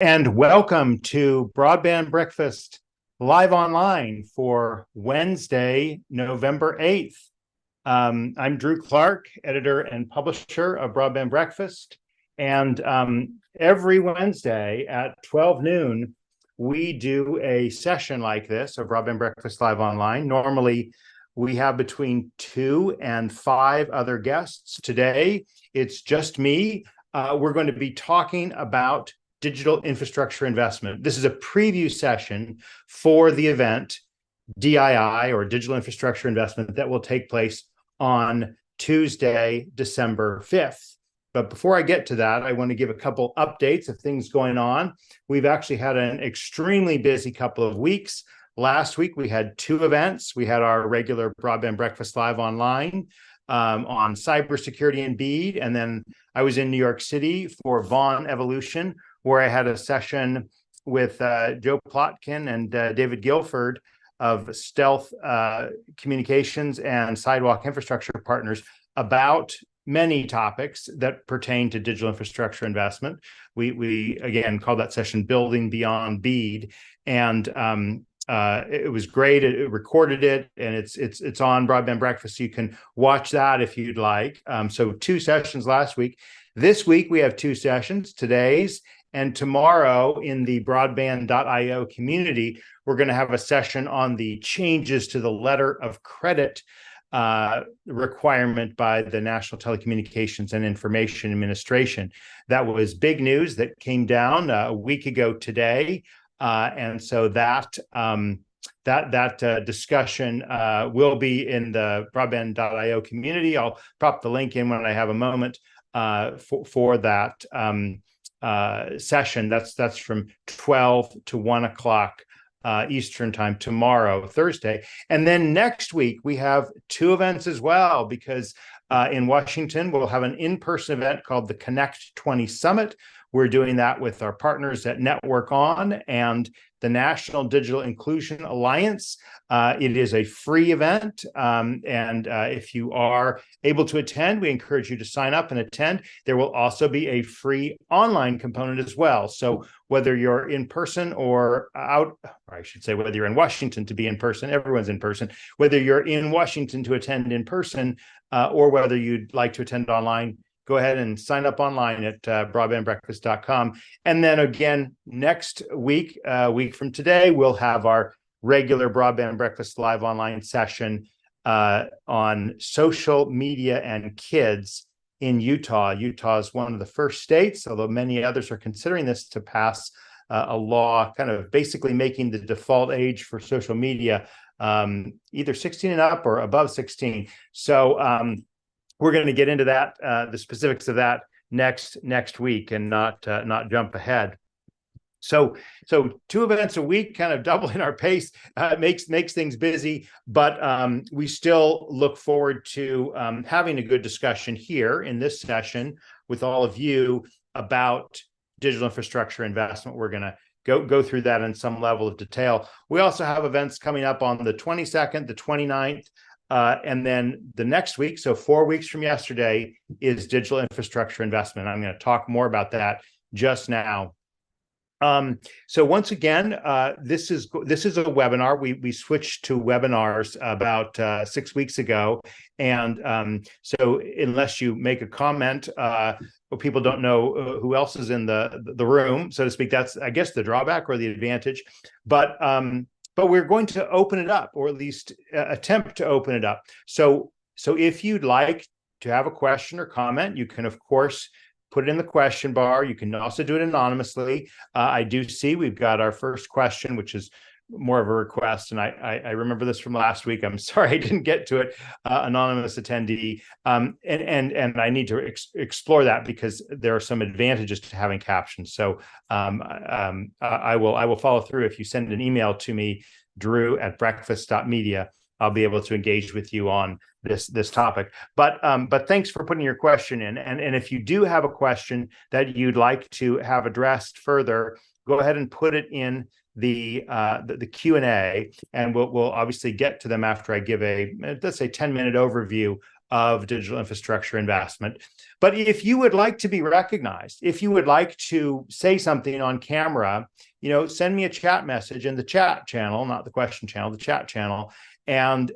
And welcome to Broadband Breakfast live online for Wednesday, November 8th. I'm Drew Clark, editor and publisher of Broadband Breakfast. And every Wednesday at 12 noon, we do a session like this of Broadband Breakfast live online. Normally, we have between 2 and 5 other guests. Today, it's just me. We're going to be talking about digital infrastructure investment. This is a preview session for the event, DII, or Digital Infrastructure Investment, that will take place on Tuesday, December 5th. But before I get to that, I want to give a couple updates of things going on. We've actually had an extremely busy couple of weeks. Last week, we had 2 events. We had our regular Broadband Breakfast Live online on cybersecurity and BEAD. And then I was in New York City for Vaughan Evolution, where I had a session with Joe Plotkin and David Guilford of Stealth Communications and Sidewalk Infrastructure Partners about many topics that pertain to digital infrastructure investment. We again called that session Building Beyond BEAD, and it was great. It recorded it, and it's on Broadband Breakfast, so you can watch that if you'd like. So 2 sessions last week. This week we have 2 sessions, today's and tomorrow. In the broadband.io community, we're going to have a session on the changes to the letter of credit requirement by the National Telecommunications and Information Administration. That was big news that came down a week ago today. And so that discussion will be in the broadband.io community. I'll prop the link in when I have a moment for that session. That's from 12 to 1 o'clock Eastern time tomorrow, Thursday. And then next week, we have 2 events as well, because in Washington, we'll have an in-person event called the Connect 20 Summit. We're doing that with our partners at Network On and the National Digital Inclusion Alliance. It is a free event, and if you are able to attend, we encourage you to sign up and attend. There will also be a free online component as well. So whether you're in person or out, or I should say whether you're in Washington to be in person, everyone's in person, whether you're in Washington to attend in person, or whether you'd like to attend online, go ahead and sign up online at broadbandbreakfast.com. And then again, next week, a week from today, we'll have our regular Broadband Breakfast live online session on social media and kids in Utah. Utah is one of the first states, although many others are considering this, to pass a law kind of basically making the default age for social media either 16 and up or above 16. So we're going to get into that, the specifics of that next week, and not jump ahead. So 2 events a week, kind of doubling our pace, makes things busy, but we still look forward to having a good discussion here in this session with all of you about digital infrastructure investment. We're going to go through that in some level of detail. We also have events coming up on the 22nd, the 29th, and then the next week, so 4 weeks from yesterday, is digital infrastructure investment. I'm going to talk more about that just now. So once again, this is a webinar. We switched to webinars about 6 weeks ago, and so unless you make a comment, people don't know who else is in the room, so to speak. That's, I guess, the drawback or the advantage. But we're going to open it up, or at least attempt to open it up. So if you'd like to have a question or comment, you can, of course, put it in the question bar. You can also do it anonymously. I do see we've got our first question, which is more of a request, and I remember this from last week. I'm sorry I didn't get to it. Anonymous attendee, and I need to explore that, because there are some advantages to having captions. So I will follow through. If you send an email to me, drew@breakfast.media, I'll be able to engage with you on this topic. But thanks for putting your question in. And if you do have a question that you'd like to have addressed further, go ahead and put it in the Q&A, and we'll obviously get to them after I give a, let's say, 10-minute overview of digital infrastructure investment. But if you would like to be recognized, if you would like to say something on camera, send me a chat message in the chat channel, not the question channel, the chat channel, and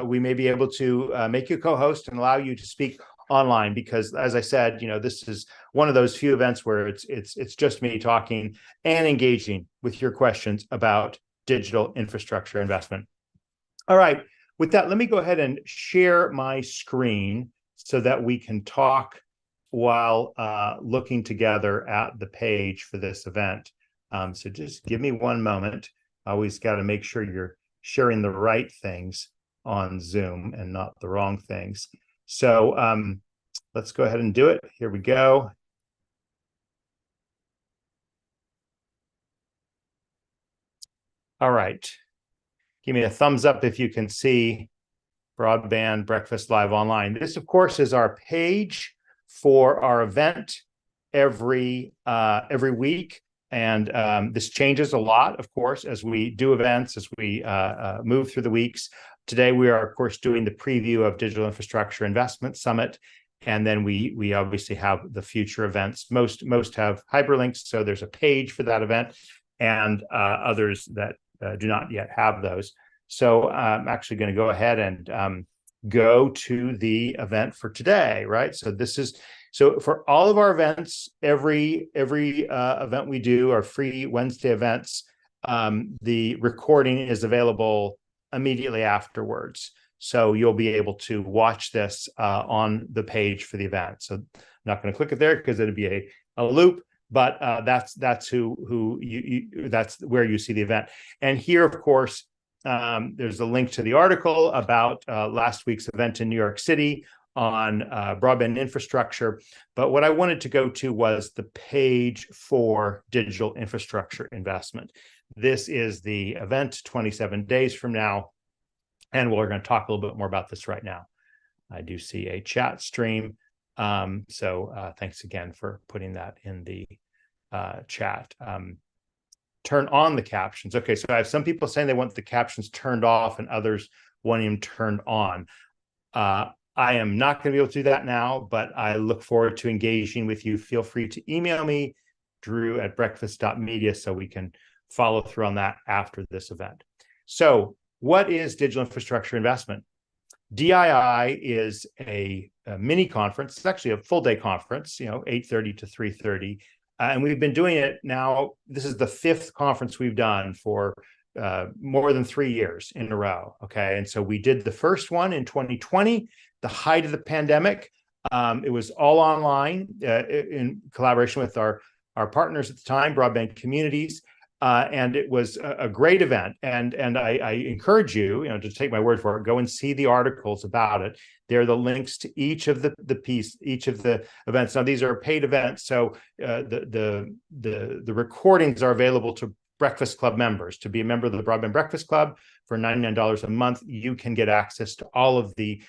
we may be able to make you co-host and allow you to speak online, because as I said, this is one of those few events where it's just me talking and engaging with your questions about digital infrastructure investment. All right, with that, let me go ahead and share my screen so that we can talk while looking together at the page for this event. So just give me one moment. I always got to make sure you're sharing the right things on Zoom and not the wrong things. So let's go ahead and do it. Here we go. All right. Give me a thumbs up if you can see Broadband Breakfast Live Online. This, of course, is our page for our event every week. And this changes a lot, of course, as we do events, as we move through the weeks. Today, we are, of course, doing the preview of Digital Infrastructure Investment Summit. And then we obviously have the future events. Most have hyperlinks, so there's a page for that event, and others that do not yet have those. So I'm actually going to go ahead and go to the event for today, right? So for all of our events, every event we do, our free Wednesday events, the recording is available immediately afterwards. So you'll be able to watch this on the page for the event. So I'm not going to click it there because it'll be a loop, but that's who you that's where you see the event. And here, of course, there's a link to the article about last week's event in New York City on broadband infrastructure. But what I wanted to go to was the page for digital infrastructure investment. This is the event 27 days from now. And we're going to talk a little bit more about this right now. I do see a chat stream. So thanks again for putting that in the chat. Turn on the captions. Okay, so I have some people saying they want the captions turned off and others wanting them turned on. I am not going to be able to do that now, but I look forward to engaging with you. Feel free to email me, drew@breakfast.media, so we can follow through on that after this event. So what is digital infrastructure investment? DII is a mini conference. It's actually a full day conference, 8:30 to 3:30. And we've been doing it now. This is the 5th conference we've done for more than 3 years in a row. Okay. And so we did the first one in 2020, the height of the pandemic. It was all online in collaboration with our partners at the time, Broadband Communities. And it was a great event. And I encourage you, to take my word for it, go and see the articles about it. There are the links to each of the events. Now, these are paid events, so the recordings are available to Breakfast Club members. To be a member of the Broadband Breakfast Club for $99 a month, you can get access to all of the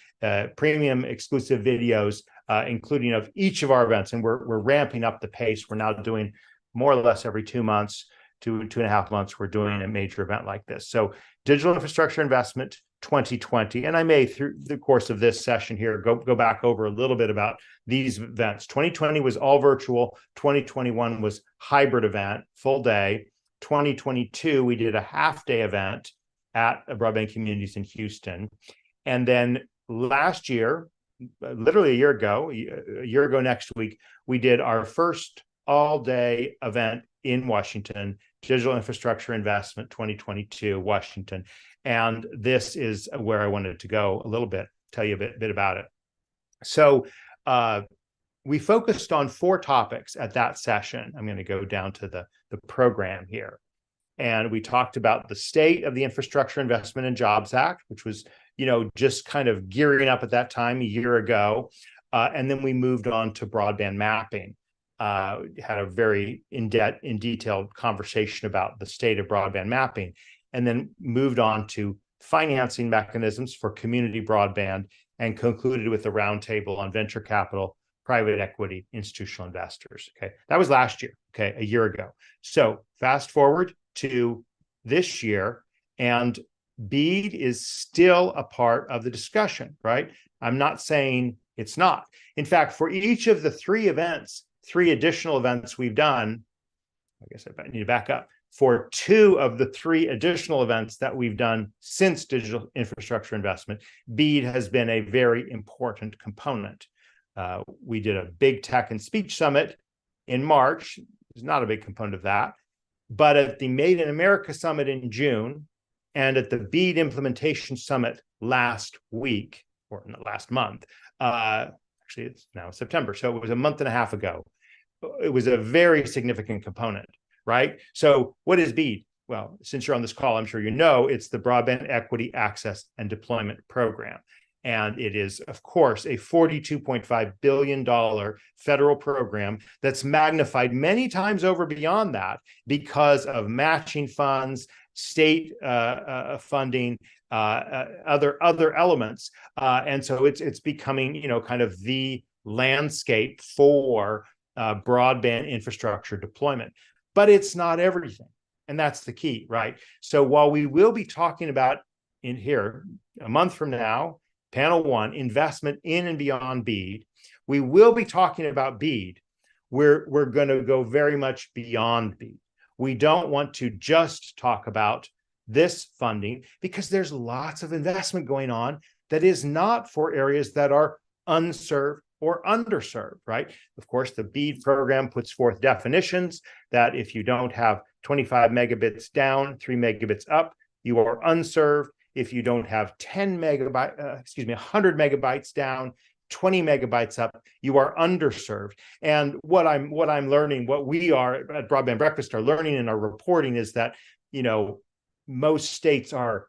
premium exclusive videos, including of each of our events. And we're ramping up the pace. We're now doing more or less every 2 months. 2.5 months, we're doing a major event like this. So digital infrastructure investment 2020, and I may, through the course of this session here, go back over a little bit about these events. 2020 was all virtual. 2021 was hybrid event, full day. 2022, we did a half-day event at Broadband Communities in Houston. And then last year, literally a year ago next week, we did our first all-day event in Washington, Digital Infrastructure Investment 2022, Washington. And this is where I wanted to go a little bit, tell you a bit about it. So we focused on 4 topics at that session. I'm going to go down to the program here. And we talked about the state of the Infrastructure Investment and Jobs Act, which was, just kind of gearing up at that time a year ago. And then we moved on to broadband mapping. Had a very detailed conversation about the state of broadband mapping, and then moved on to financing mechanisms for community broadband, and concluded with a roundtable on venture capital, private equity, institutional investors. Okay, that was last year. Okay, a year ago. So fast forward to this year, and BEAD is still a part of the discussion, right? I'm not saying it's not. In fact, for each of the three additional events we've done, I guess I need to back up. For two of the three additional events that we've done since digital infrastructure investment, BEAD has been a very important component. We did a big tech and speech summit in March. It's not a big component of that. But at the Made in America Summit in June and at the BEAD Implementation Summit last week, or last month, actually it's now September, so it was a month and a half ago, it was a very significant component, right? So what is BEAD? Well, since you're on this call, I'm sure you know, it's the Broadband Equity Access and Deployment Program. And it is, of course, a $42.5 billion federal program that's magnified many times over beyond that because of matching funds, state funding, other elements. And so it's becoming, kind of the landscape for broadband infrastructure deployment. But it's not everything. And that's the key, right? So while we will be talking about in here a month from now, Panel 1, investment in and beyond BEAD, we will be talking about BEAD. We're going to go very much beyond BEAD. We don't want to just talk about this funding because there's lots of investment going on that is not for areas that are unserved or underserved, right? Of course, the BEAD program puts forth definitions that if you don't have 25 megabits down, 3 megabits up, you are unserved. If you don't have 100 megabytes down, 20 megabytes up, you are underserved. And what I'm learning, what we are at Broadband Breakfast are learning in our reporting is that, most states are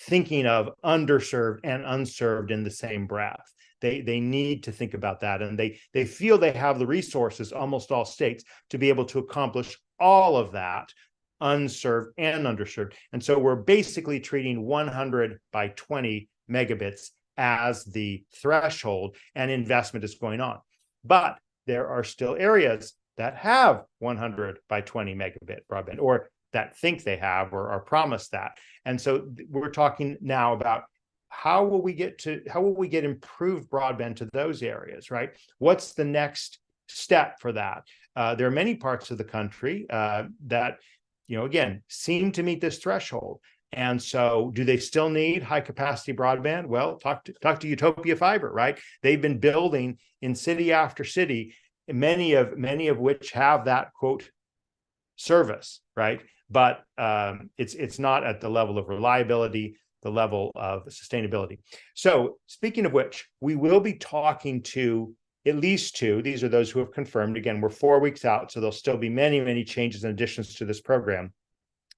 thinking of underserved and unserved in the same breath. They need to think about that, and they feel they have the resources, almost all states, to be able to accomplish all of that, unserved and underserved. And so we're basically treating 100 by 20 megabits as the threshold, and investment is going on. But there are still areas that have 100 by 20 megabit broadband, or that think they have or are promised that. And so we're talking now about how will we get improved broadband to those areas, right? What's the next step for that? There are many parts of the country that, again, seem to meet this threshold. And so do they still need high capacity broadband? Well, talk to Utopia Fiber, right? They've been building in city after city, many of which have that quote service, right? But it's not at the level of reliability, the level of sustainability. So speaking of which, we will be talking to at least two. These are those who have confirmed. Again, we're 4 weeks out, so there'll still be many, many changes and additions to this program.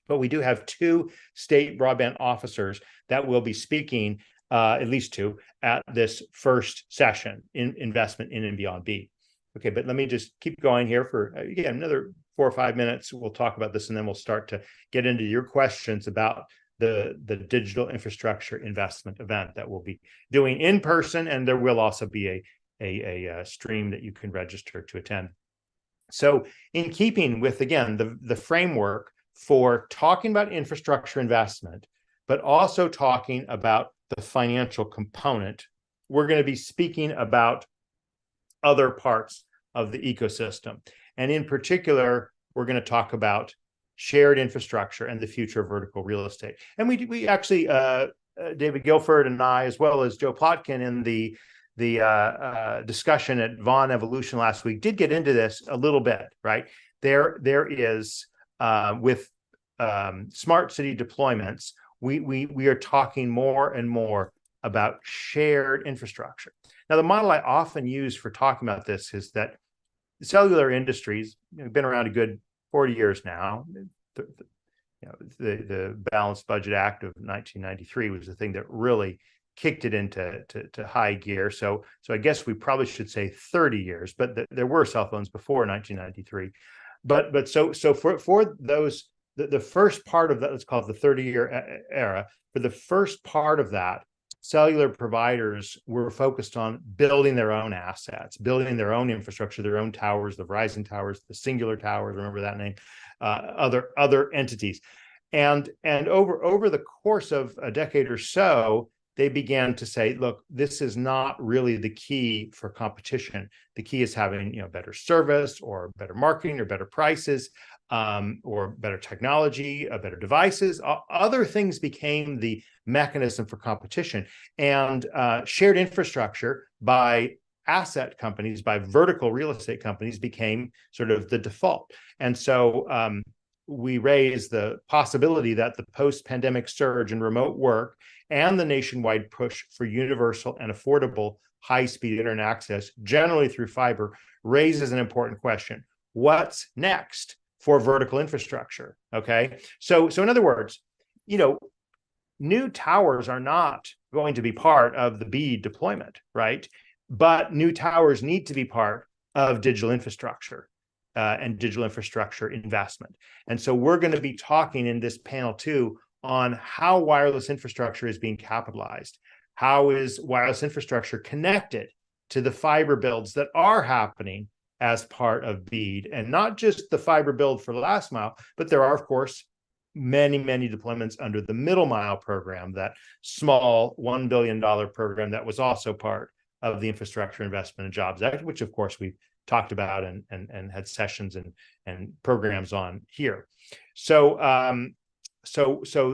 But we do have two state broadband officers that will be speaking, at least two, at this first session in investment in and beyond BEAD. Okay, but let me just keep going here for, again, another 4 or 5 minutes. We'll talk about this, and then we'll start to get into your questions about the digital infrastructure investment event that we'll be doing in person, and there will also be a stream that you can register to attend. So in keeping with, again, the framework for talking about infrastructure investment, but also talking about the financial component, we're going to be speaking about other parts of the ecosystem. And in particular, we're going to talk about shared infrastructure and the future of vertical real estate. And we actually, David Guilford and I, as well as Joe Plotkin in the discussion at Vaughan Evolution last week, did get into this a little bit, right? There is, with smart city deployments, we are talking more and more about shared infrastructure. Now, the model I often use for talking about this is that the cellular industries have been around a good 40 years now. The Balanced Budget Act of 1993 was the thing that really kicked it into high gear. So I guess we probably should say 30 years, but there were cell phones before 1993. But so for those, the first part of that, let's call it the 30-year era, for the first part of that, cellular providers were focused on building their own assets, building their own infrastructure, their own towers, the Verizon towers, the Singular towers, remember that name, other entities. And over the course of a decade or so, they began to say, look, this is not really the key for competition. The key is having better service or better marketing or better prices, or better technology, better devices. Other things became the mechanism for competition, and shared infrastructure by asset companies, by vertical real estate companies, became sort of the default. And so we raised the possibility that the post-pandemic surge in remote work and the nationwide push for universal and affordable high-speed internet access, generally through fiber, raises an important question. What's next for vertical infrastructure? Okay, so in other words, new towers are not going to be part of the BEAD deployment, right? But new towers need to be part of digital infrastructure and digital infrastructure investment. And so we're going to be talking in this panel too on how wireless infrastructure is being capitalized. How is wireless infrastructure connected to the fiber builds that are happening as part of BEAD? And not just the fiber build for last mile, but there are, of course, many, many deployments under the middle mile program, that small $1 billion program that was also part of the Infrastructure Investment and Jobs Act, which of course we've talked about and had sessions and programs on here. So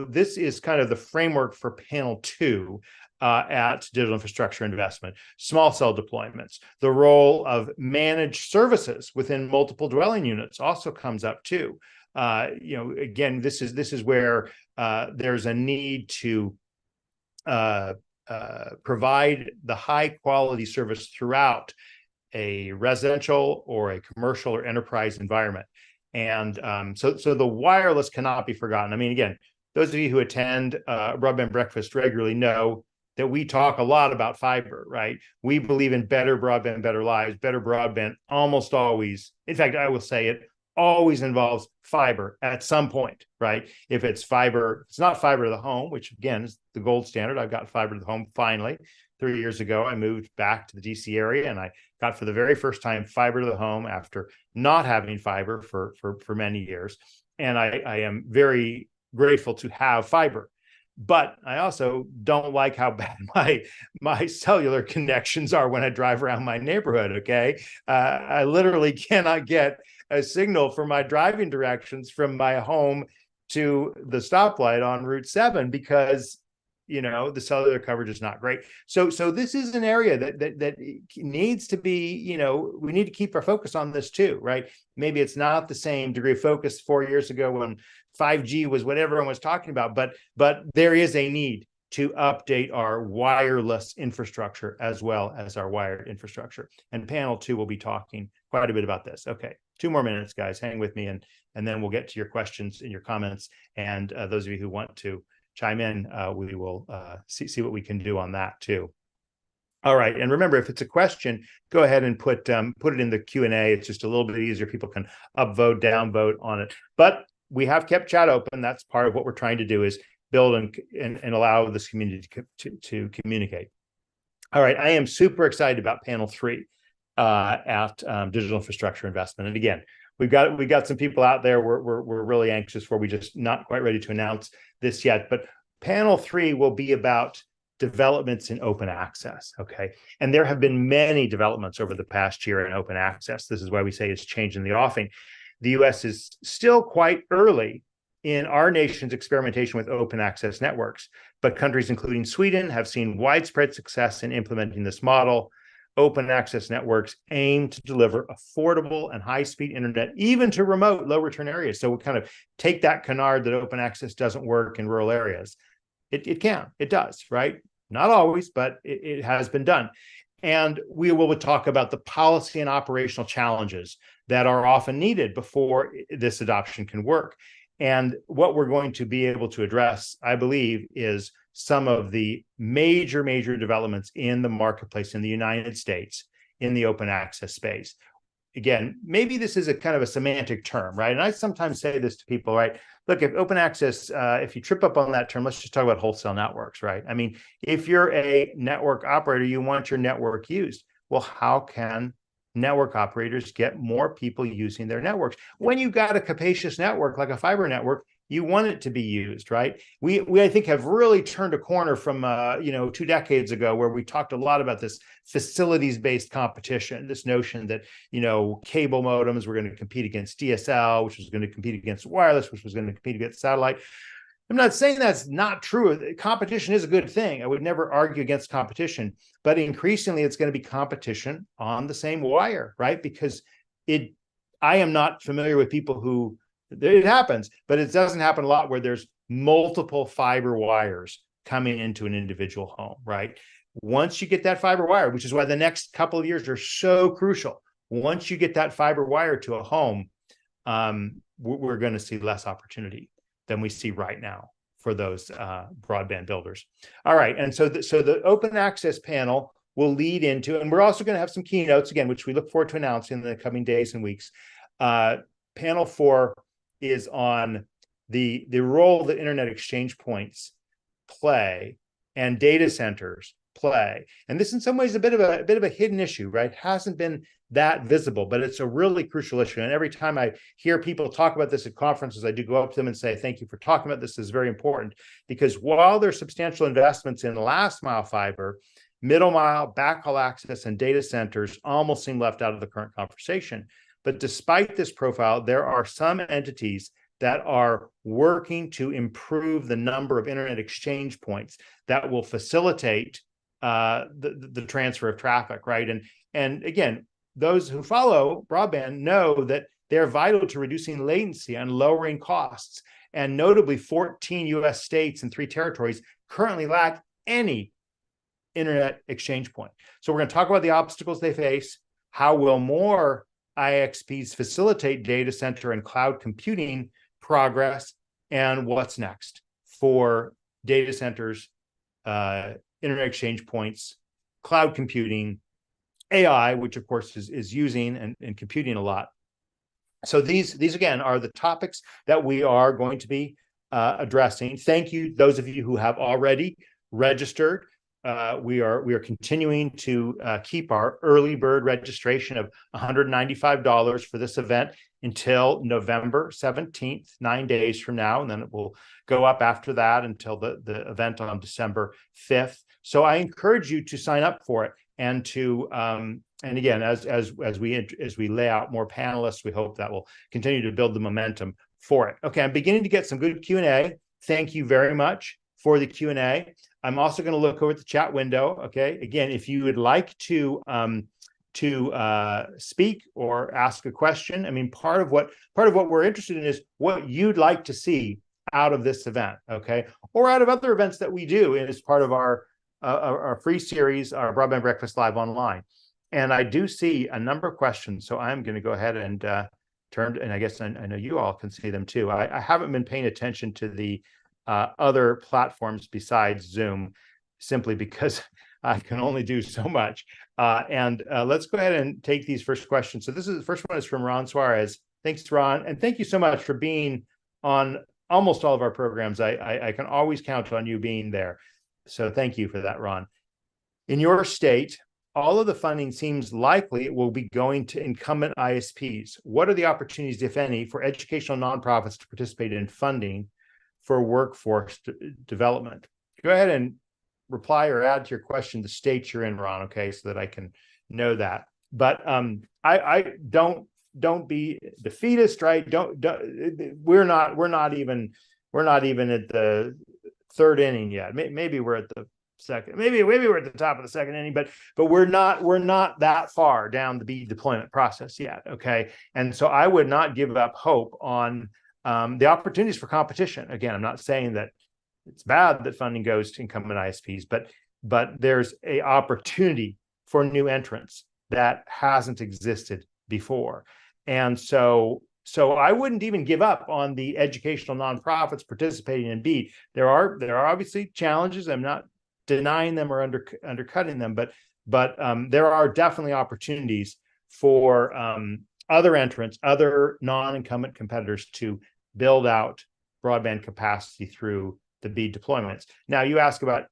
this is kind of the framework for panel 2 at digital infrastructure investment. Small cell deployments, the role of managed services within multiple dwelling units also comes up too. Again, this is where there's a need to provide the high quality service throughout a residential or a commercial or enterprise environment. And so the wireless cannot be forgotten. I mean, again, those of you who attend Broadband Breakfast regularly know that we talk a lot about fiber, right? We believe in better broadband, better lives. Better broadband almost always, in fact, I will say it always involves fiber at some point, right? If it's fiber, it's not fiber to the home, which again is the gold standard. I've got fiber to the home finally. 3 years ago, I moved back to the DC area and I got for the very first time fiber to the home after not having fiber for many years. And I am very grateful to have fiber. But I also don't like how bad my cellular connections are when I drive around my neighborhood, okay? I literally cannot get a signal for my driving directions from my home to the stoplight on Route 7 because the cellular coverage is not great. So this is an area that needs to be, we need to keep our focus on this too, right? Maybe it's not the same degree of focus 4 years ago when 5G was what everyone was talking about, but there is a need to update our wireless infrastructure as well as our wired infrastructure. And panel 2 will be talking quite a bit about this. Okay, 2 more minutes, guys. Hang with me, and then we'll get to your questions and your comments. And those of you who want to chime in, we will see what we can do on that too. All right, and remember, if it's a question, go ahead and put it in the Q&A. It's just a little bit easier. People can upvote, downvote on it. But we have kept chat open. That's part of what we're trying to do, is build and allow this community to communicate. All right, I am super excited about panel 3 at digital infrastructure investment. And again, we've got some people out there we're really anxious for. We're just not quite ready to announce this yet. But panel 3 will be about developments in open access, okay? And there have been many developments over the past year in open access. This is why we say it's changing the offing. The US is still quite early in our nation's experimentation with open access networks, but countries including Sweden have seen widespread success in implementing this model. Open access networks aim to deliver affordable and high-speed internet, even to remote, low-return areas. So we kind of take that canard that open access doesn't work in rural areas. It does, right? Not always, but it has been done. And we will talk about the policy and operational challenges that are often needed before this adoption can work. And what we're going to be able to address, I believe, is some of the major developments in the marketplace in the United States in the open access space. Again, maybe this is a kind of a semantic term, right? And I sometimes say this to people, right? Look, if open access, if you trip up on that term, let's just talk about wholesale networks, right? I mean, if you're a network operator, you want your network used. Well, how can network operators get more people using their networks? When you've got a capacious network like a fiber network, you want it to be used, right? We I think have really turned a corner from 2 decades ago, where we talked a lot about this facilities-based competition, this notion that cable modems were going to compete against DSL, which was going to compete against wireless, which was going to compete against satellite. I'm not saying that's not true. Competition is a good thing. I would never argue against competition, but increasingly it's going to be competition on the same wire, right? Because I am not familiar with people who, it happens, but it doesn't happen a lot where there's multiple fiber wires coming into an individual home, right? Once you get that fiber wire, which is why the next couple of years are so crucial, once you get that fiber wire to a home, we're going to see less opportunity than we see right now for those broadband builders. All right, and so the open access panel will lead into, and we're also going to have some keynotes again, which we look forward to announcing in the coming days and weeks. Panel 4 is on the role that internet exchange points play and data centers play, and this in some ways a bit of a hidden issue, right? Hasn't been that visible, but it's a really crucial issue. And every time I hear people talk about this at conferences, I do go up to them and say, thank you for talking about this. This is very important, because while there's substantial investments in last mile fiber, middle mile, backhaul access, and data centers almost seem left out of the current conversation. But despite this profile, there are some entities that are working to improve the number of internet exchange points that will facilitate the transfer of traffic, right? And again, those who follow broadband know that they're vital to reducing latency and lowering costs. And notably, 14 US states and 3 territories currently lack any internet exchange point. So we're going to talk about the obstacles they face, how will more IXPs facilitate data center and cloud computing progress, and what's next for data centers, internet exchange points, cloud computing, AI, which of course is using and computing a lot. So these again are the topics that we are going to be addressing. Thank you, those of you who have already registered. We are continuing to keep our early bird registration of $195 for this event until November 17th, 9 days from now, and then it will go up after that until the event on December 5th. So I encourage you to sign up for it. And to and again, as we lay out more panelists, we hope that will continue to build the momentum for it. Okay, I'm beginning to get some good Q&A. Thank you very much for the Q&A. I'm also going to look over at the chat window. Okay, again, if you would like to speak or ask a question, I mean, part of what we're interested in is what you'd like to see out of this event. Okay, or out of other events that we do as part of our free series, our Broadband Breakfast Live Online. And I do see a number of questions, so I'm going to go ahead and turn, and I guess I know you all can see them too. I haven't been paying attention to the other platforms besides Zoom, simply because I can only do so much. Let's go ahead and take these first questions. So the first one is from Ron Suarez. Thanks, Ron, and thank you so much for being on almost all of our programs. I can always count on you being there. So thank you for that, Ron. In your state, all of the funding seems likely it will be going to incumbent ISPs. What are the opportunities, if any, for educational nonprofits to participate in funding for workforce development? Go ahead and reply or add to your question the state you're in, Ron, okay, so that I can know that. But I don't be defeatist, right? We're not even at the third inning yet. Maybe we're at the second. Maybe we're at the top of the second inning, but we're not that far down the BEAD deployment process yet. Okay, and so I would not give up hope on the opportunities for competition. Again, I'm not saying that it's bad that funding goes to incumbent ISPs, but there's a opportunity for new entrants that hasn't existed before, and so I wouldn't even give up on the educational nonprofits participating in BEAD. There are obviously challenges. I'm not denying them or undercutting them, but there are definitely opportunities for other entrants, other non-incumbent competitors to build out broadband capacity through the BEAD deployments. Now, you ask about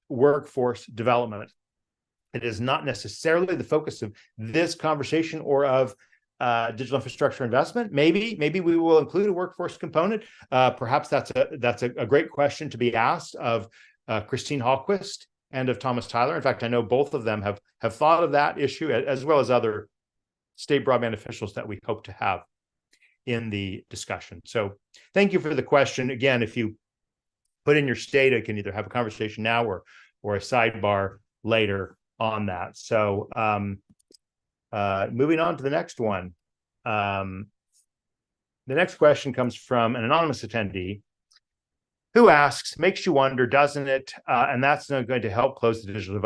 workforce development. It is not necessarily the focus of this conversation or of digital infrastructure investment? Maybe we will include a workforce component. Perhaps that's a great question to be asked of Christine Hallquist and of Thomas Tyler. In fact, I know both of them have thought of that issue, as well as other state broadband officials that we hope to have in the discussion. So thank you for the question. Again, if you put in your state, I can either have a conversation now or a sidebar later on that. So moving on to the next one. The next question comes from an anonymous attendee who asks, makes you wonder, doesn't it? And that's not going to help close the digital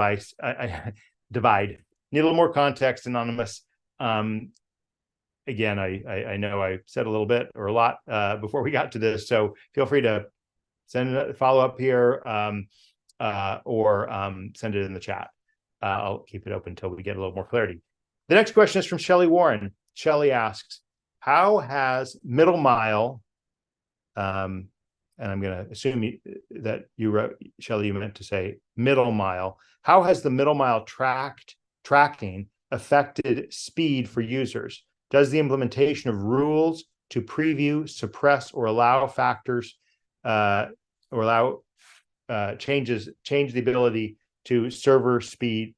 divide. Need a little more context, anonymous. Again, I know I said a little bit or a lot before we got to this, so feel free to send a follow-up here or send it in the chat. I'll keep it open until we get a little more clarity. The next question is from Shelley Warren. Shelley asks, how has middle mile, and I'm going to assume that you wrote, Shelley, you meant to say middle mile. How has the middle mile tracking affected speed for users? Does the implementation of rules to preview, suppress, or allow factors change the ability to serve speed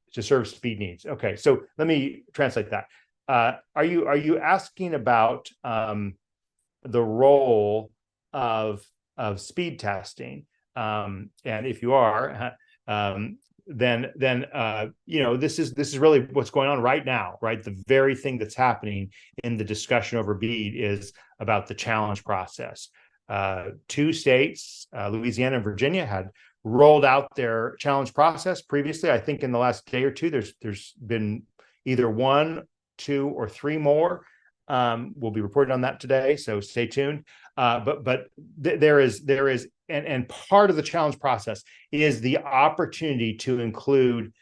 needs? Okay, so let me translate that. Are you asking about the role of speed testing? And if you are, then this is really what's going on right now, right? The very thing that's happening in the discussion over BEAD is about the challenge process. Two states, Louisiana and Virginia, had rolled out their challenge process previously. I think in the last day or two, there's been either 1, 2, or 3 more. We'll be reporting on that today, so stay tuned. But there is, and part of the challenge process is the opportunity to include,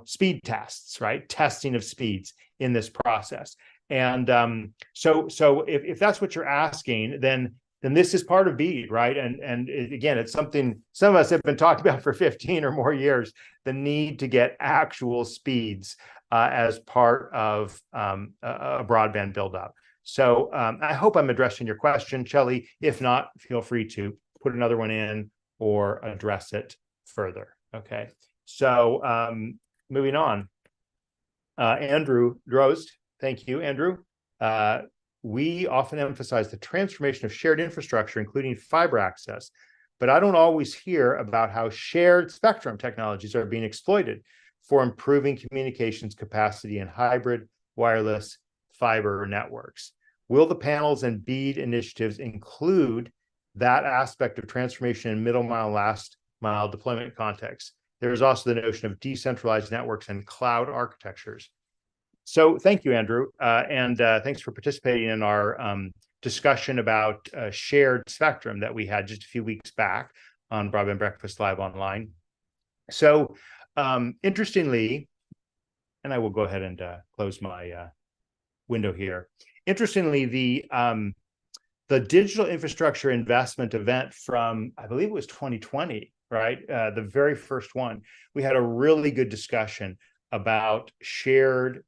speed tests, right? Testing of speeds in this process. And so if that's what you're asking, then this is part of BEAD, right? And again, it's something some of us have been talking about for 15 or more years, the need to get actual speeds as part of a broadband build-out. So I hope I'm addressing your question, Shelley. If not, feel free to put another one in or address it further. Okay, so moving on. Andrew Drozd, thank you, Andrew. We often emphasize the transformation of shared infrastructure, including fiber access, but I don't always hear about how shared spectrum technologies are being exploited for improving communications capacity in hybrid wireless fiber networks. Will the panels and BEAD initiatives include that aspect of transformation in middle mile, last mile deployment context? There is also the notion of decentralized networks and cloud architectures. So thank you, Andrew, and thanks for participating in our discussion about shared spectrum that we had just a few weeks back on Broadband Breakfast Live Online. So interestingly, and I will go ahead and close my window here. Interestingly, the digital infrastructure investment event from, I believe it was 2020, right? The very first one, we had a really good discussion about shared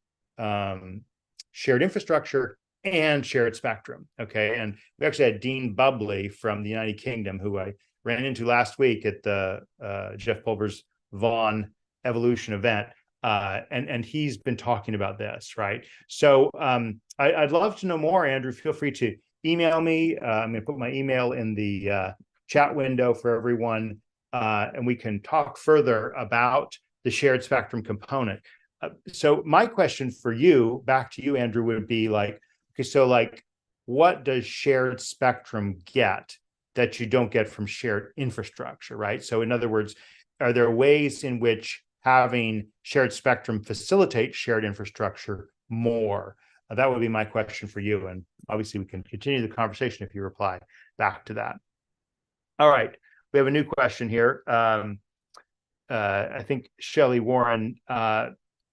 infrastructure and shared spectrum. Okay, and we actually had Dean Bubley from the United Kingdom, who I ran into last week at the Jeff Pulver's Vaughan Evolution event, and he's been talking about this, right? So I'd love to know more, Andrew. Feel free to email me. I'm going to put my email in the chat window for everyone, and we can talk further about the shared spectrum component. So my question for you, back to you, Andrew, would be like, okay, so like, what does shared spectrum get that you don't get from shared infrastructure, right? So in other words, are there ways in which having shared spectrum facilitates shared infrastructure more? That would be my question for you. And obviously we can continue the conversation if you reply back to that. All right, we have a new question here. I think Shelley Warren,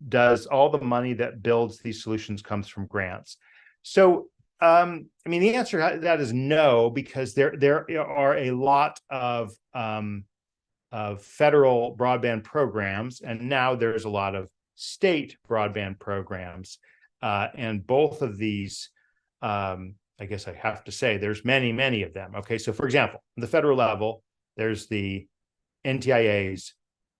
does all the money that builds these solutions comes from grants? So, I mean, the answer to that is no, because there are a lot of federal broadband programs, and now there's a lot of state broadband programs. And both of these, I guess I have to say, there's many of them. Okay, so for example, on the federal level, there's the NTIA's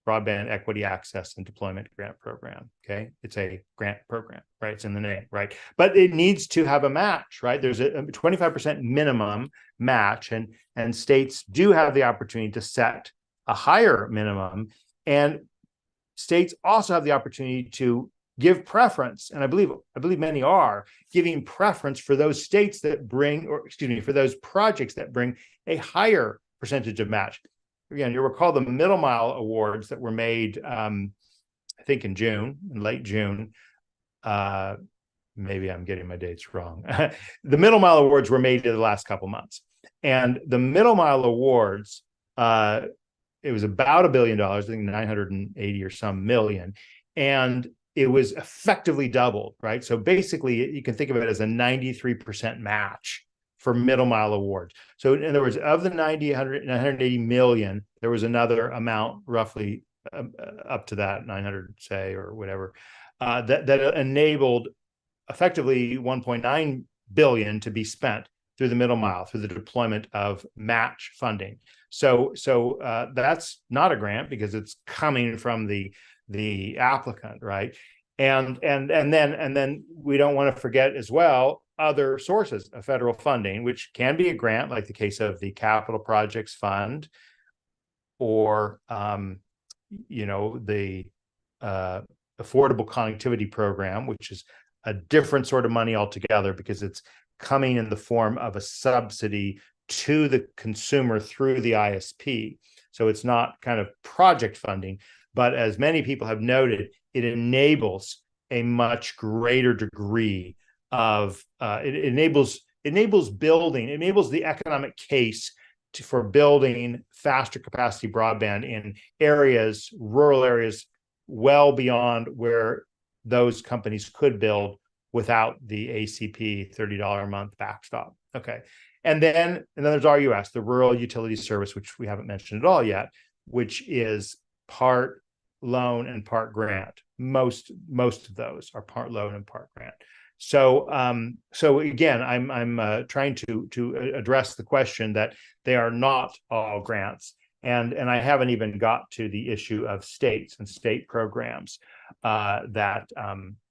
Broadband Equity Access and Deployment Grant Program. Okay, it's a grant program, right? It's in the name, right? But it needs to have a match, right? There's a 25% minimum match, and states do have the opportunity to set a higher minimum, and states also have the opportunity to give preference, and I believe many are giving preference for those states that bring, or excuse me, for those projects that bring a higher percentage of match. Again, you'll recall the middle mile awards that were made, I think in late June. Maybe I'm getting my dates wrong. The middle mile awards were made in the last couple months, and the middle mile awards, it was about $1 billion, I think 980 or some million, and it was effectively doubled, right? So basically, you can think of it as a 93% match for middle mile awards. So in other words, of the 980 million, there was another amount roughly up to that 900, say, or whatever, that enabled effectively 1.9 billion to be spent through the middle mile, through the deployment of match funding. So that's not a grant because it's coming from the applicant, right? And then we don't want to forget as well other sources of federal funding, which can be a grant, like the case of the Capital Projects Fund, or the Affordable Connectivity Program, which is a different sort of money altogether because it's coming in the form of a subsidy to the consumer through the ISP. So it's not kind of project funding, but as many people have noted, it enables a much greater degree of it enables the economic case for building faster capacity broadband in rural areas, well beyond where those companies could build without the ACP $30 a month backstop. Okay. And then there's RUS, the Rural Utility Service, which we haven't mentioned at all yet, which is part loan and part grant. Most of those are part loan and part grant. So again, I'm trying to address the question that they are not all grants, and I haven't even got to the issue of states and state programs that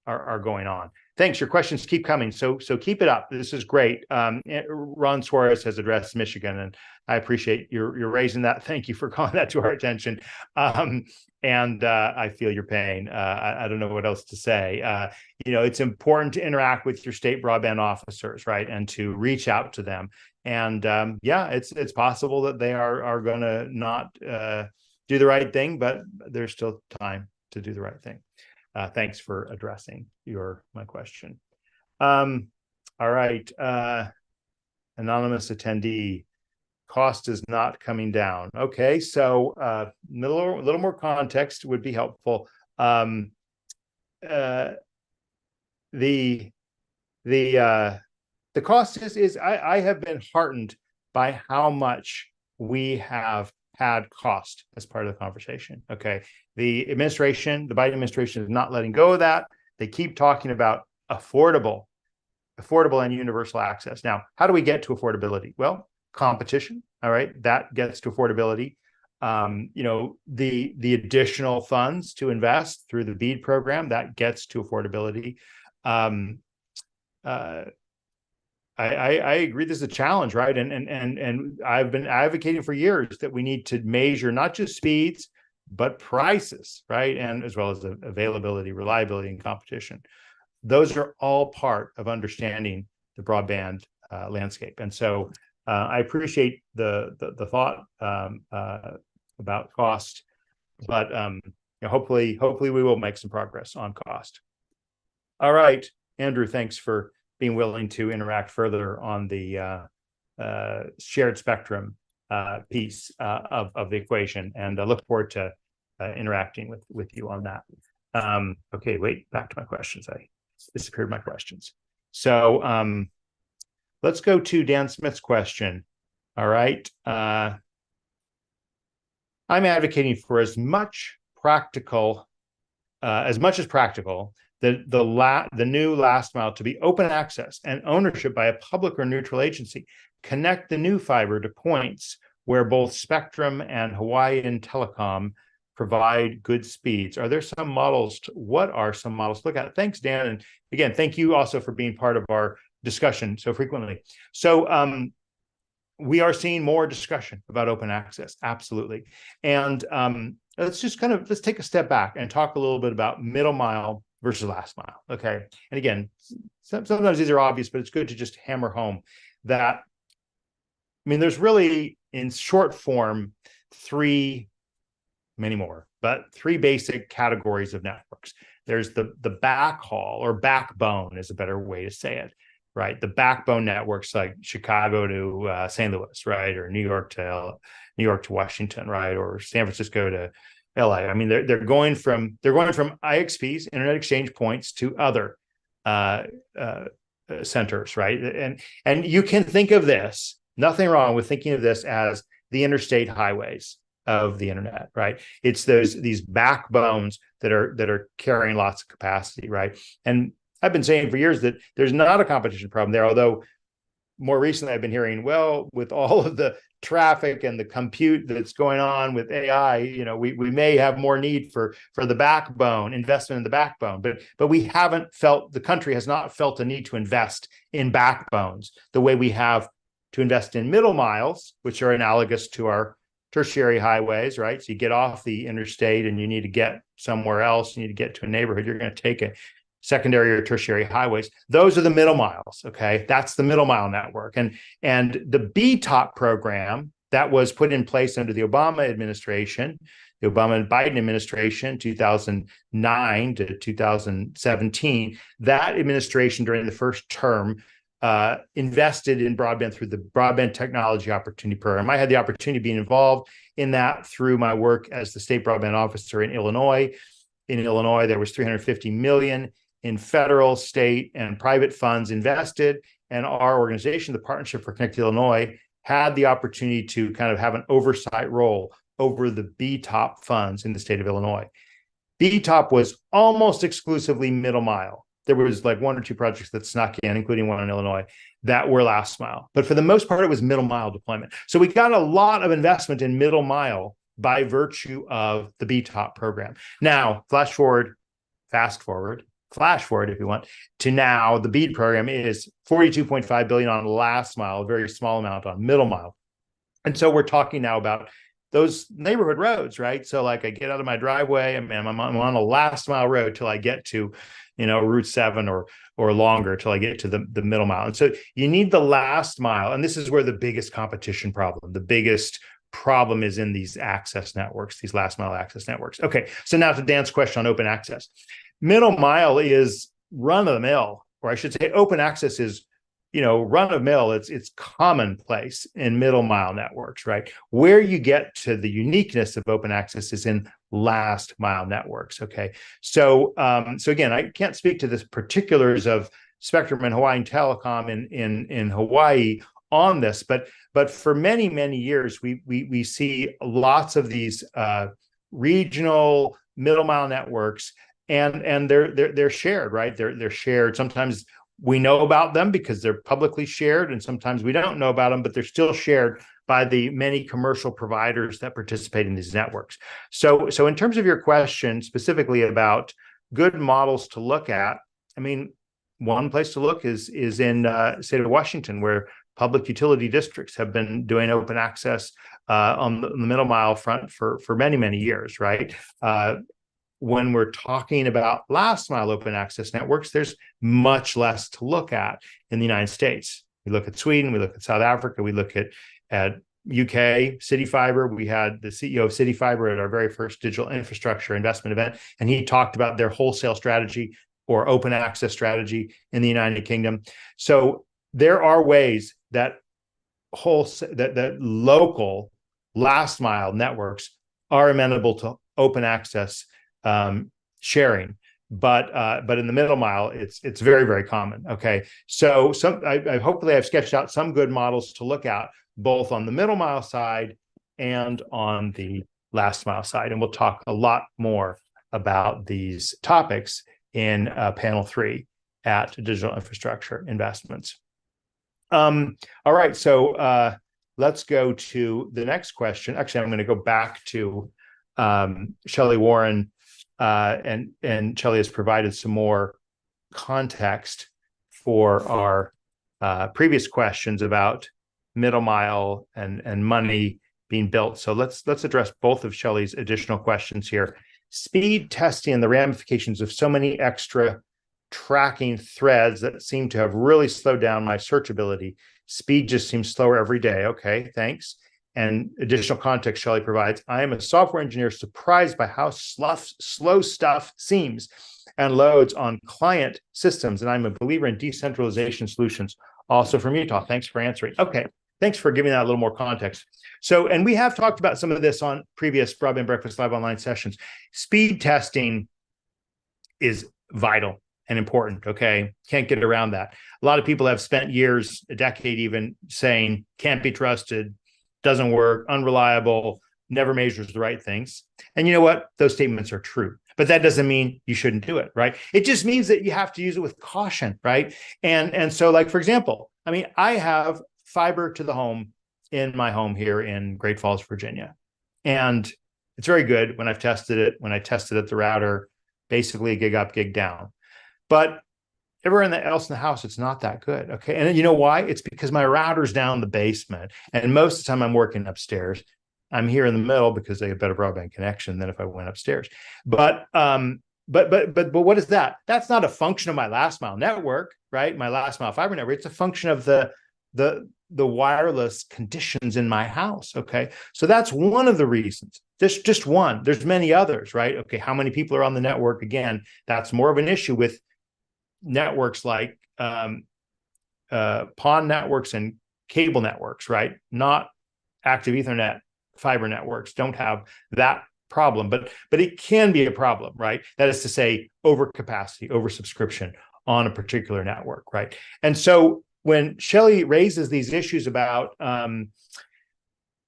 are going on. Thanks. Your questions keep coming. So keep it up. This is great. Ron Suarez has addressed Michigan, and I appreciate you're raising that. Thank you for calling that to our attention. And I feel your pain. I don't know what else to say. It's important to interact with your state broadband officers, right, and to reach out to them. And it's possible that they are going to not do the right thing, but there's still time to do the right thing. Thanks for addressing my question. All right. Anonymous attendee, cost is not coming down. Okay, so a little more context would be helpful. The cost is I have been heartened by how much we have had cost as part of the conversation. Okay, the Biden administration is not letting go of that. They keep talking about affordable and universal access. Now, how do we get to affordability? Well, competition. All right, that gets to affordability. The additional funds to invest through the BEAD program, that gets to affordability. I agree this is a challenge, right? And I've been advocating for years that we need to measure not just speeds, but prices, right? And as well as the availability, reliability, and competition. Those are all part of understanding the broadband landscape. And so I appreciate the thought about cost, but hopefully we will make some progress on cost. All right, Andrew, thanks for being willing to interact further on the shared spectrum piece of the equation, and I look forward to interacting with you on that. Okay, wait, back to my questions. I disappeared my questions. So let's go to Dan Smith's question. All right. I'm advocating for as much as practical the new last mile to be open access and ownership by a public or neutral agency. Connect the new fiber to points where both Spectrum and Hawaiian Telecom provide good speeds. Are there some models? What are some models to look at? Thanks, Dan. And again, thank you also for being part of our discussion so frequently. So we are seeing more discussion about open access, absolutely. And let's take a step back and talk a little bit about middle mile versus last mile. Okay. And again, sometimes these are obvious, but it's good to just hammer home that, there's really, in short form, many more, but three basic categories of networks. There's the backhaul, or backbone is a better way to say it, right? The backbone networks like Chicago to St. Louis, right? Or New York to Washington, right? Or San Francisco to LA. They're going from IXPs, Internet Exchange Points, to other centers, right? And you can think of this, nothing wrong with thinking of this as the interstate highways of the internet, right? It's these backbones that are carrying lots of capacity, right? And I've been saying for years that there's not a competition problem there, although more recently I've been hearing, well, with all of the traffic and the compute that's going on with AI, we may have more need for the backbone, investment in the backbone, but we haven't felt, the country has not felt a need to invest in backbones the way we have to invest in middle miles, which are analogous to our tertiary highways, right? So you get off the interstate and you need to get somewhere else, you need to get to a neighborhood, you're going to take a secondary or tertiary highways. Those are the middle miles, okay? That's the middle mile network. And the BTOP program that was put in place under the Obama administration, the Obama and Biden administration, 2009 to 2017, that administration during the first term invested in broadband through the Broadband Technology Opportunity Program. I had the opportunity of being involved in that through my work as the state broadband officer in Illinois. In Illinois, there was $350 million in federal, state, and private funds invested. And our organization, the Partnership for Connected Illinois, had the opportunity to kind of have an oversight role over the BTOP funds in the state of Illinois. BTOP was almost exclusively middle mile. There was like one or two projects that snuck in, including one in Illinois, that were last mile. But for the most part, it was middle mile deployment. So we got a lot of investment in middle mile by virtue of the BTOP program. Now, flash forward, if you want, to now, the BEAD program is $42.5 billion on last mile, a very small amount on middle mile. And so we're talking now about those neighborhood roads, right? So like I get out of my driveway, I'm on a last mile road till I get to, Route 7 or longer till I get to the middle mile. And so you need the last mile. And this is where the biggest competition problem, the biggest problem is in these access networks, these last mile access networks. Okay, so now to Dan's question on open access. Middle mile is run of the mill, or I should say open access is, run of mill. It's commonplace in middle mile networks, right? Where you get to the uniqueness of open access is in last mile networks. Okay, so again, I can't speak to the particulars of Spectrum and Hawaiian Telecom in Hawaii on this, but for many years we see lots of these regional middle mile networks, and they're shared, right? They're shared. Sometimes we know about them because they're publicly shared, and sometimes we don't know about them, but they're still shared by the many commercial providers that participate in these networks. So in terms of your question specifically about good models to look at, one place to look is in state of Washington, where public utility districts have been doing open access on the middle mile front for many years, right? When we're talking about last mile open access networks, there's much less to look at in the United States. We look at Sweden, we look at South Africa, we look at UK, City Fiber. We had the CEO of City Fiber at our very first digital infrastructure investment event, and he talked about their wholesale strategy or open access strategy in the United Kingdom. So there are ways that local last mile networks are amenable to open access sharing, but in the middle mile, it's very common. Okay, so I hopefully I've sketched out some good models to look at both on the middle mile side and on the last mile side, and we'll talk a lot more about these topics in panel 3 at digital infrastructure investments. All right, so let's go to the next question. Actually, I'm going to go back to Shelley Warren, and Shelley has provided some more context for our previous questions about middle mile and money being built. So let's address both of Shelley's additional questions here. Speed testing and the ramifications of so many extra tracking threads that seem to have really slowed down my searchability. Speed just seems slower every day. Okay, thanks. And additional context Shelley provides. I am a software engineer surprised by how slow stuff seems and loads on client systems. And I'm a believer in decentralization solutions. Also from Utah. Thanks for answering. Okay, thanks for giving that a little more context. So, and we have talked about some of this on previous Broadband Breakfast Live online sessions. Speed testing is vital and important, okay? Can't get around that. A lot of people have spent years, a decade even, saying can't be trusted, doesn't work, unreliable, never measures the right things. And you know what? Those statements are true. But that doesn't mean you shouldn't do it, right? It just means that you have to use it with caution, right? And so, like, for example, I mean, I have fiber to the home in my home here in Great Falls, Virginia. And it's very good when I've tested it. When I tested at the router, basically gig up, gig down. But everywhere else in the house, it's not that good, okay? And you know why? It's because my router's down in the basement. And most of the time I'm working upstairs. I'm here in the middle because they have better broadband connection than if I went upstairs. But what is that? That's not a function of my last mile network, right? My last mile fiber network. It's a function of the wireless conditions in my house. Okay, so that's one of the reasons. Just one. There's many others, right? Okay, how many people are on the network? Again, that's more of an issue with networks like PON networks and cable networks, right? Not active Ethernet fiber networks don't have that problem, but it can be a problem, right? That is to say, overcapacity, oversubscription on a particular network, right? And so when Shelley raises these issues about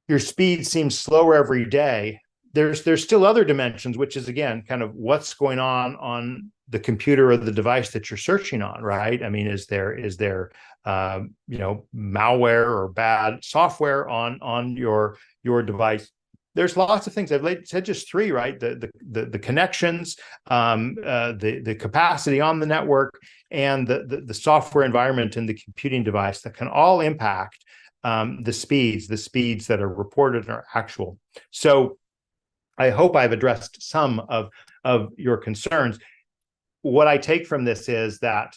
your speed seems slower every day, there's still other dimensions, which is, again, kind of what's going on the computer or the device that you're searching on, right? I mean, is there malware or bad software on your device? There's lots of things. I've said just three, right? The connections, the capacity on the network, and the software environment and the computing device that can all impact the speeds that are reported and are actual. So I hope I've addressed some of your concerns. What I take from this is that,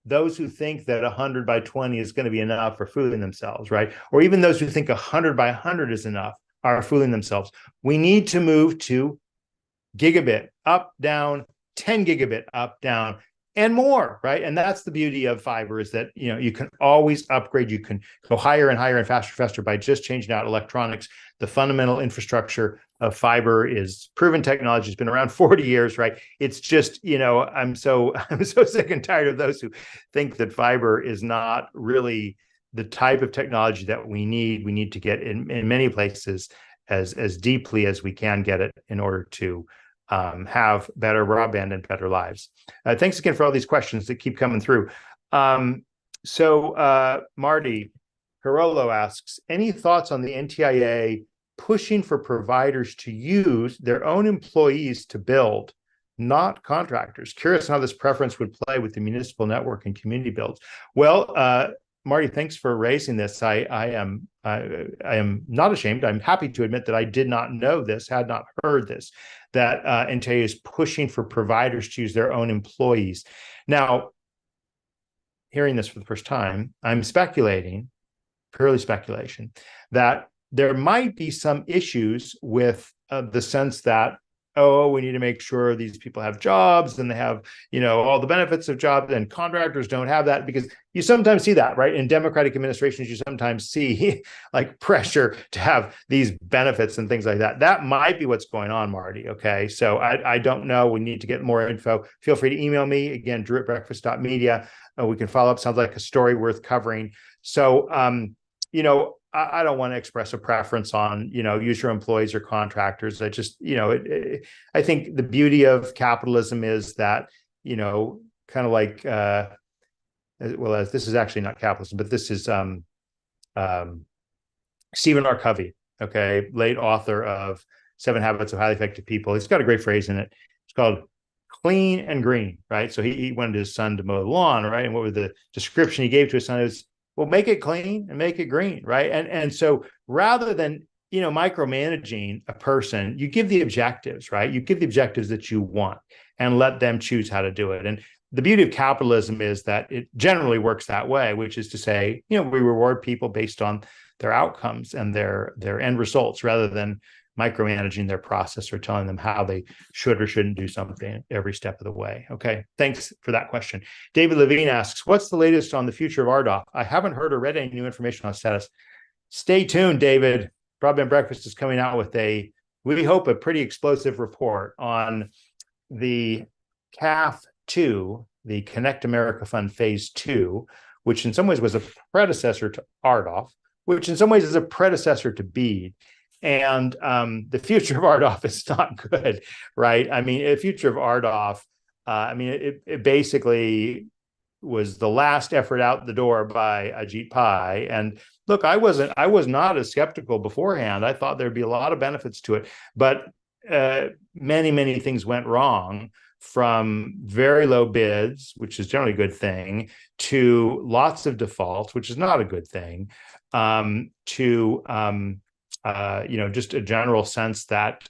those who think that 100 by 20 is going to be enough are fooling themselves, right? Or even those who think 100 by 100 is enough are fooling themselves. We need to move to gigabit, up, down, 10 gigabit, up, down, and more, right? And that's the beauty of fiber, is that, you can always upgrade. You can go higher and higher and faster by just changing out electronics. The fundamental infrastructure of fiber is proven technology. It's been around 40 years, right? It's just, I'm so sick and tired of those who think that fiber is not really the type of technology that we need. We need to get in many places as deeply as we can get it in order to have better broadband and better lives. Thanks again for all these questions that keep coming through. So Marty Carollo asks, any thoughts on the NTIA pushing for providers to use their own employees to build, not contractors? Curious how this preference would play with the municipal network and community builds. Well, Marty, thanks for raising this. I am not ashamed. I'm happy to admit that I did not know this, had not heard this, that NTIA is pushing for providers to use their own employees. Now, hearing this for the first time, I'm speculating, purely speculation, that there might be some issues with the sense that, we need to make sure these people have jobs and they have, all the benefits of jobs, and contractors don't have that, because you sometimes see that, right? In Democratic administrations, you sometimes see like pressure to have these benefits and things like that. That might be what's going on, Marty. Okay. So I don't know. We need to get more info. Feel free to email me again, drew@breakfast.media. We can follow up. Sounds like a story worth covering. So, I don't want to express a preference on, use your employees or contractors. I just, I think the beauty of capitalism is that, kind of like, well, as this is actually not capitalism, but this is Stephen R. Covey, okay, late author of 7 Habits of Highly Effective People. He's got a great phrase in it. It's called clean and green, right? So he wanted his son to mow the lawn, right? And what was the description he gave to his son? It was, well, make it clean and make it green, right? And so rather than micromanaging a person, you give the objectives, right? You give the objectives that you want and let them choose how to do it. And the beauty of capitalism is that it generally works that way, which is to say, we reward people based on their outcomes and their end results rather than micromanaging their process or telling them how they should or shouldn't do something every step of the way. Okay, thanks for that question. David Levine asks, what's the latest on the future of RDOF? I haven't heard or read any new information on status. Stay tuned, David. Broadband Breakfast is coming out with we hope, a pretty explosive report on the CAF2, the Connect America Fund Phase 2, which in some ways was a predecessor to RDOF, which in some ways is a predecessor to BEAD. And the future of RDOF is not good, right? I mean, the future of RDOF, it basically was the last effort out the door by Ajit Pai. And look, I was not as skeptical beforehand. I thought there'd be a lot of benefits to it, but many, many things went wrong, from very low bids, which is generally a good thing, to lots of defaults, which is not a good thing, to just a general sense that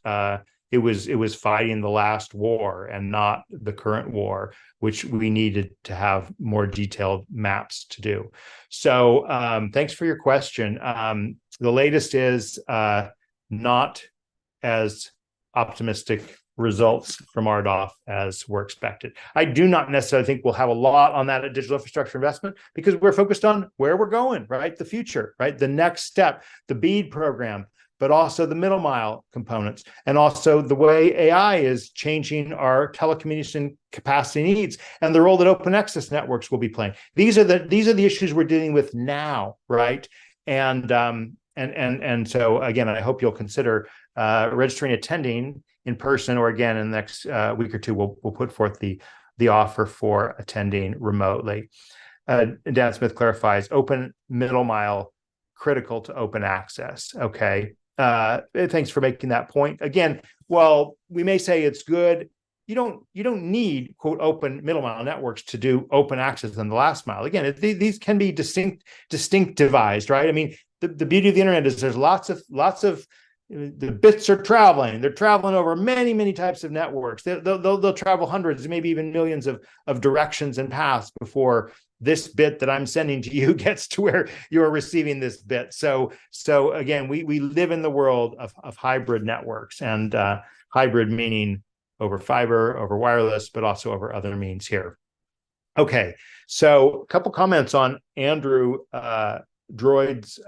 it was fighting the last war and not the current war, which we needed to have more detailed maps to do. So thanks for your question. The latest is not as optimistic results from RDOF as were expected. I do not necessarily think we'll have a lot on that at digital infrastructure investment because we're focused on where we're going, right? The future, right? The next step, the BEAD program, but also the middle mile components, and also the way AI is changing our telecommunication capacity needs and the role that open access networks will be playing. These are the issues we're dealing with now, right? And so again, I hope you'll consider registering, attending in person, or again in the next week or two, we'll put forth the offer for attending remotely. Dan Smith clarifies, open middle mile critical to open access. Okay. Thanks for making that point. Again, while we may say it's good, you don't need, quote, open middle mile networks to do open access on the last mile. Again, these can be distinctivized, right? I mean, the beauty of the internet is there's lots of the bits are traveling. They're traveling over many, many types of networks. They'll travel hundreds, maybe even millions of directions and paths before this bit that I'm sending to you gets to where you're receiving this bit. So again, we live in the world of hybrid networks, and hybrid meaning over fiber, over wireless, but also over other means here. Okay, so a couple comments on Andrew Droid's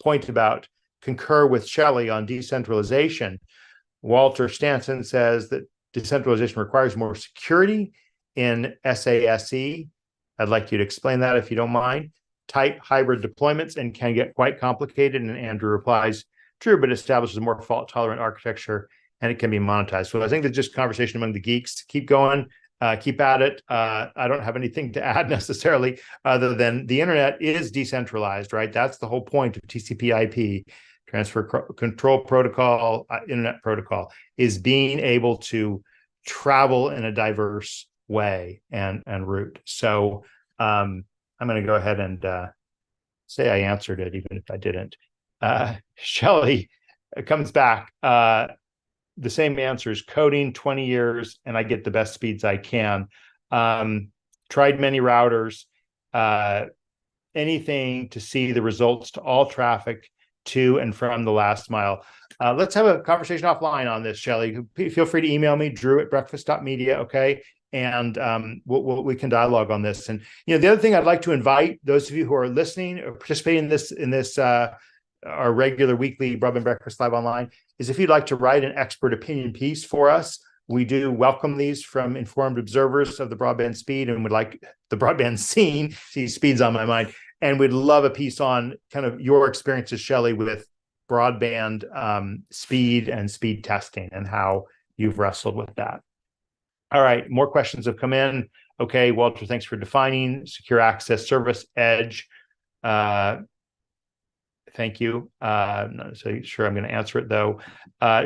point about concur with Shelley on decentralization. Walter Stanson says that decentralization requires more security in SASE. I'd like you to explain that if you don't mind. Tight hybrid deployments and can get quite complicated. And Andrew replies, true, but establishes a more fault-tolerant architecture and it can be monetized. So I think that's just conversation among the geeks. Keep going, keep at it. I don't have anything to add necessarily other than the internet is decentralized, right? That's the whole point of TCP/IP. Transfer Control Protocol, Internet Protocol, is being able to travel in a diverse way and route. So I'm going to go ahead and say I answered it, even if I didn't. Shelley comes back. The same answers: coding, 20 years, and I get the best speeds I can. Tried many routers. Anything to see the results to all traffic to and from the last mile. Let's have a conversation offline on this, Shelley. Feel free to email me, drew@breakfast.media, okay? And we can dialogue on this. And the other thing I'd like to invite those of you who are listening or participating in this our regular weekly Broadband Breakfast Live Online is if you'd like to write an expert opinion piece for us. We do welcome these from informed observers of the broadband speed and would like the broadband scene, see, speed's on my mind, And we'd love a piece on kind of your experiences, Shelley, with broadband speed and speed testing and how you've wrestled with that. All right, more questions have come in. Okay, Walter, thanks for defining secure access service edge. Thank you. I'm not so sure I'm going to answer it, though.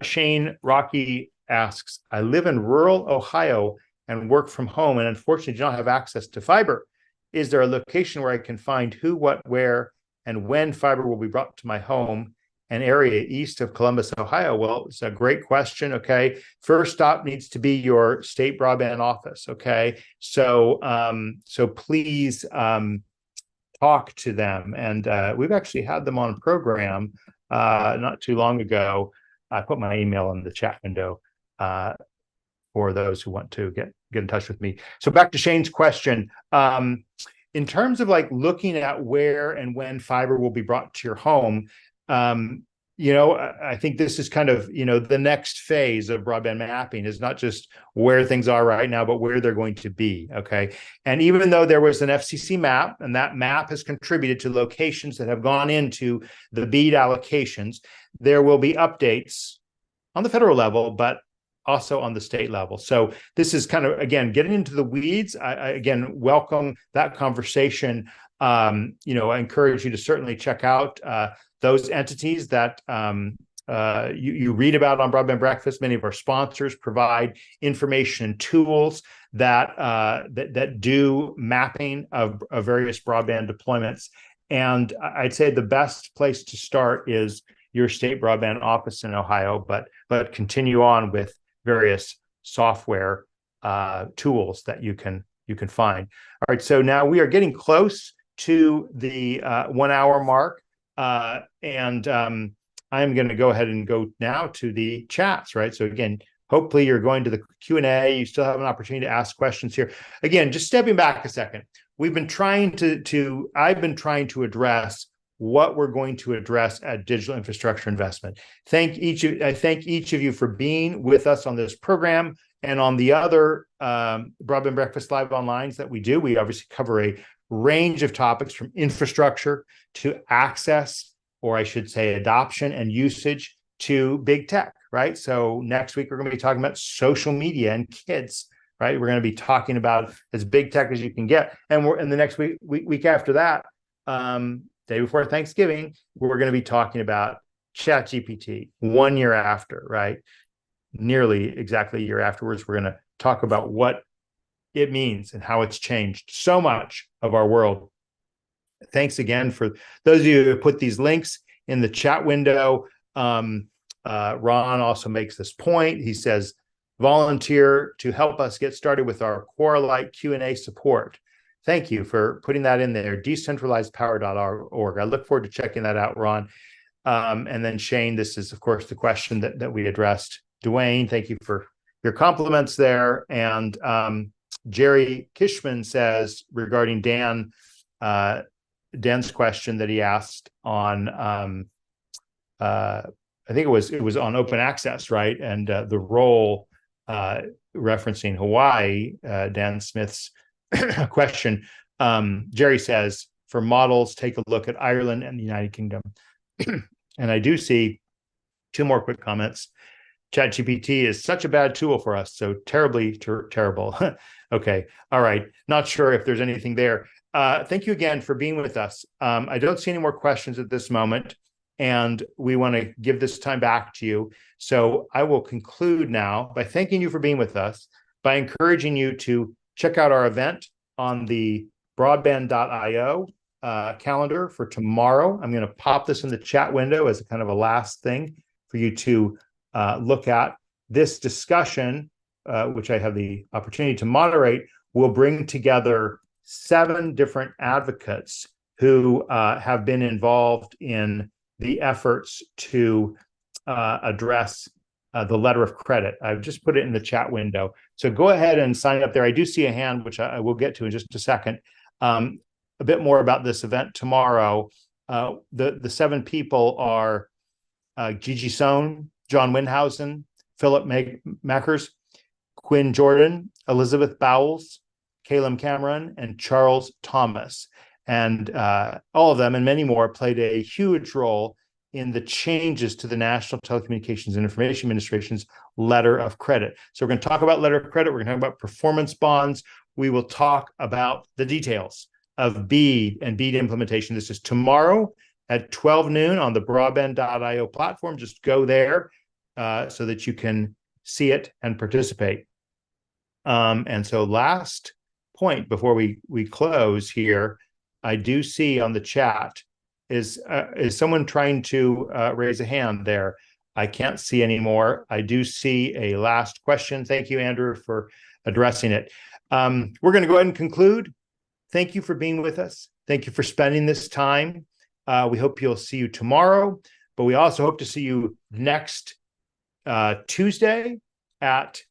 Shane Rocky asks, I live in rural Ohio and work from home and unfortunately do not have access to fiber. Is there a location where I can find who, what, where, and when fiber will be brought to my home and area east of Columbus, Ohio? Well, it's a great question. Okay. First stop needs to be your state broadband office. Okay. So, please, talk to them. And we've actually had them on a program not too long ago. I put my email in the chat window for those who want to get in touch with me. So back to Shane's question. In terms of like looking at where and when fiber will be brought to your home, I think this is kind of, the next phase of broadband mapping is not just where things are right now, but where they're going to be. Okay. And even though there was an FCC map, and that map has contributed to locations that have gone into the BEAD allocations, there will be updates on the federal level, but also on the state level. So this is kind of, again, getting into the weeds. I again, welcome that conversation. I encourage you to certainly check out those entities that you read about on Broadband Breakfast. Many of our sponsors provide information and tools that do mapping of various broadband deployments. And I'd say the best place to start is your state broadband office in Ohio, but continue on with various software tools that you can find. All right, so now we are getting close to the 1 hour mark. And I'm going to go ahead and go now to the chats, right? So again, hopefully you're going to the Q&A. You still have an opportunity to ask questions here. Again, just stepping back a second. I've been trying to address what we're going to address at Digital Infrastructure Investment. I thank each of you for being with us on this program and on the other Broadband Breakfast Live Onlines that we do. We obviously cover a range of topics from infrastructure to access, or I should say adoption and usage, to big tech, right? So next week, we're going to be talking about social media and kids, right? We're going to be talking about as big tech as you can get. And the next week after that, day before Thanksgiving, we're going to be talking about ChatGPT 1 year after, right? Nearly exactly a year afterwards, we're going to talk about what it means and how it's changed so much of our world. Thanks again for those of you who put these links in the chat window. Ron also makes this point. He says, volunteer to help us get started with our Quora-like Q&A support. Thank you for putting that in there, decentralizedpower.org. I look forward to checking that out, Ron. And then Shane, this is, of course, the question that we addressed. Dwayne, thank you for your compliments there. And Jerry Kishman says, regarding Dan's question that he asked on, I think it was on open access, right? And the role referencing Hawaii, Dan Smith's question. Jerry says, for models, take a look at Ireland and the United Kingdom. And I do see two more quick comments. ChatGPT is such a bad tool for us, so terribly terrible. Okay, all right. Not sure if there's anything there. Thank you again for being with us. I don't see any more questions at this moment, and we want to give this time back to you. So I will conclude now by thanking you for being with us, by encouraging you to check out our event on the broadband.io calendar for tomorrow. I'm going to pop this in the chat window as a kind of a last thing for you to look at. This discussion, which I have the opportunity to moderate, will bring together 7 different advocates who have been involved in the efforts to address the letter of credit. I've just put it in the chat window. So go ahead and sign up there. I do see a hand, which I will get to in just a second. A bit more about this event tomorrow. The 7 people are Gigi Sohn, John Windhausen, Philip Mackers, Quinn Jordan, Elizabeth Bowles, Caleb Cameron, and Charles Thomas. and all of them and many more played a huge role in the changes to the National Telecommunications and Information Administration's letter of credit. So we're going to talk about letter of credit. We're going to talk about performance bonds. We will talk about the details of BEAD and BEAD implementation. This is tomorrow at 12 noon on the broadband.io platform. Just go there so that you can see it and participate. And so last point before we close here, I do see on the chat, is someone trying to raise a hand there? I can't see anymore. I do see a last question. Thank you, Andrew, for addressing it. We're going to go ahead and conclude. Thank you for being with us. Thank you for spending this time. We hope you'll see you tomorrow, but we also hope to see you next Tuesday at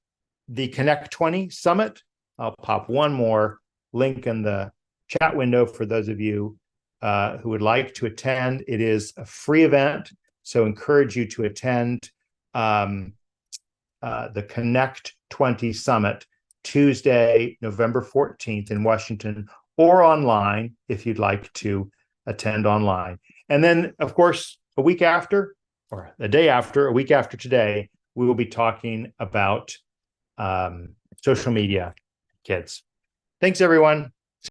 the Connect 20 Summit. I'll pop one more link in the chat window for those of you who would like to attend. It is a free event, so encourage you to attend the Connect 20 Summit Tuesday, November 14th in Washington, or online if you'd like to attend online. And then, of course, a week after, or the day after, a week after today, we will be talking about social media kids. Thanks, everyone.